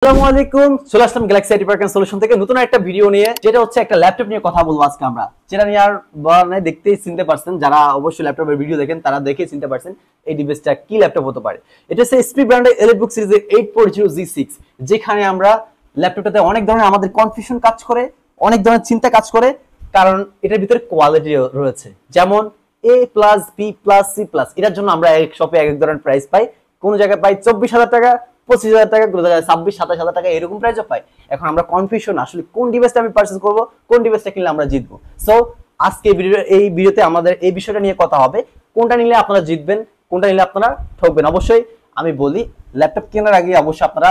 আসসালামু আলাইকুম, চলে আসলাম Galaxy IT park and solution থেকে নতুন একটা ভিডিও নিয়ে, যেটা হচ্ছে একটা ল্যাপটপ নিয়ে কথা বলবো আজকে আমরা। যেটা নিয়ে আর মানে দেখতেই চিনতে পারছেন, যারা অবশ্যই ল্যাপটপের ভিডিও দেখেন তারা দেখেই চিনতে পারছেন এই ডিভাইসটা কি ল্যাপটপ হতে পারে। এটা হচ্ছে এসপি ব্র্যান্ডের এলিটবুক সিরিজের 840G6, যেখানে আমরা ল্যাপটপটাতে অনেক ধরনের আমাদের কনফিউশন কাজ করে, অনেক ধরনের চিন্তা কাজ করে, কারণ এটার ভিতরে কোয়ালিটি রয়েছে। যেমন A+, B+, C+, এটার জন্য আমরা এক শপে এক ধরনের প্রাইস পাই। কোন জায়গায় পাই 24,000 টাকা, 25,000 টাকা, 26-27,000 টাকা, এরকম প্রাইসও পাই। এখন আমরা কনফিউশন, আসলে কোন ডিভাইসটা আমি পারচেজ করব, কোন ডিভাইসটা কিনলে আমরা জিতবো। সো আজকে এই ভিডিওতে আমাদের এই বিষয়টা নিয়ে কথা হবে, কোনটা নিলে আপনারা জিতবেন, কোনটা নিলে আপনারা ঠকবেন। অবশ্যই আমি বলি, ল্যাপটপ কেনার আগে অবশ্যই আপনারা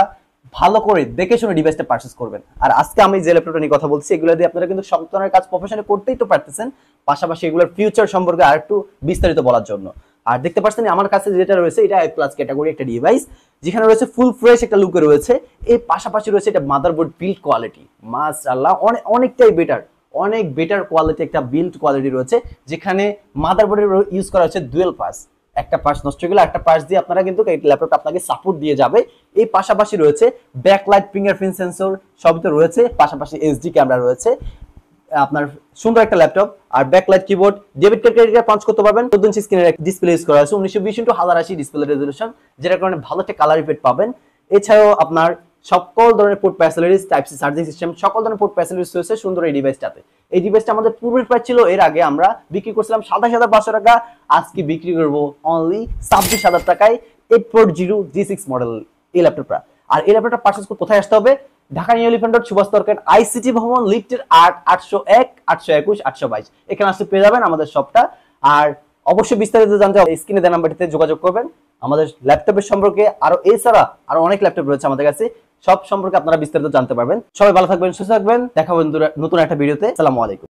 ভালো করে দেখে শুনে ডিভাইসটা পারচেজ করবেন। আর আজকে আমি যে ল্যাপটপটা নিয়ে কথা বলছি, এগুলো দিয়ে আপনারা কিন্তু সব ধরনের কাজ প্রফেশনালি করতেই তো পারতেছেন, পাশাপাশি এগুলোর ফিউচার সম্পর্কে আরেকটু বিস্তারিত বলার জন্য। আর দেখতে পাচ্ছেন আমার কাছে যেটা রয়েছে, এটা A+ ক্যাটাগরি একটা ডিভাইস, যেখানে রয়েছে ফুল ফ্রেশ একটা লুকে রয়েছে। এই পাশাপাশি রয়েছে এটা মাদারবোর্ড বিল্ড কোয়ালিটি, মাশাআল্লাহ অনেকটাই বেটার, অনেক বেটার কোয়ালিটি একটা বিল্ড কোয়ালিটি রয়েছে, যেখানে মাদারবোর্ডের ইউজ করা হচ্ছে ডুয়াল পাস। একটা পার্স নষ্ট হয়ে গেলে একটা পার্স দিয়ে আপনারা কিন্তু এই ল্যাপটপটা আপনাকে সাপোর্ট দিয়ে যাবে। এই পাশাপাশি রয়েছে ব্যাকলাইট, ফিঙ্গারপ্রিন্ট সেন্সর সবই তো রয়েছে, পাশাপাশি এইচডি ক্যামেরা রয়েছে। আপনার সুন্দর একটা ল্যাপটপ। আর backlight keyboard, debit card, credit card punch করতে পারবেন। 14 ইঞ্চি স্ক্রিনের একটা ডিসপ্লে ইউজ করা আছে, 1920x1080 ডিসপ্লে রেজোলিউশন, যেটার কারণে ভালো একটা কালার ইফেক্ট পাবেন। এছাড়াও আপনার সকল ধরনের port facilities, type C charging system, সকল ধরনের পোর্ট ফ্যাসিলিটিস রয়েছে সুন্দর এই ডিভাইসটাতে। এই ডিভাইসটা আমাদের পূর্বের প্রাইস ছিল, এর আগে আমরা বিক্রি করছিলাম 27,500 টাকা, আজকে বিক্রি করব অনলি 26,000 টাকায় 840G6 মডেল এই ল্যাপটপটা। আর এই ল্যাপটপটা পারচেজ করতে কোথায় আসতে হবে? Dhaka new elephant road, Subhash তর্কের আইসিটি ভবন, লিফটের 801, 821, 822, এখানে আসলে পেয়ে যাবেন আমাদের শপটা। আর অবশ্যই বিস্তারিত জানতে স্ক্রিনে দেওয়া নাম্বারটিতে যোগাযোগ করবেন। আমাদের ল্যাপটপের সম্পর্কে আরো এছাড়া আরো অনেক ল্যাপটপ রয়েছে আমাদের কাছে, সব সম্পর্কে আপনারা বিস্তারিত জানতে পারবেন। সবাই ভালো থাকবেন, সুস্থ থাকবেন, দেখা হবে নতুন একটা ভিডিওতে। আসসালামু আলাইকুম।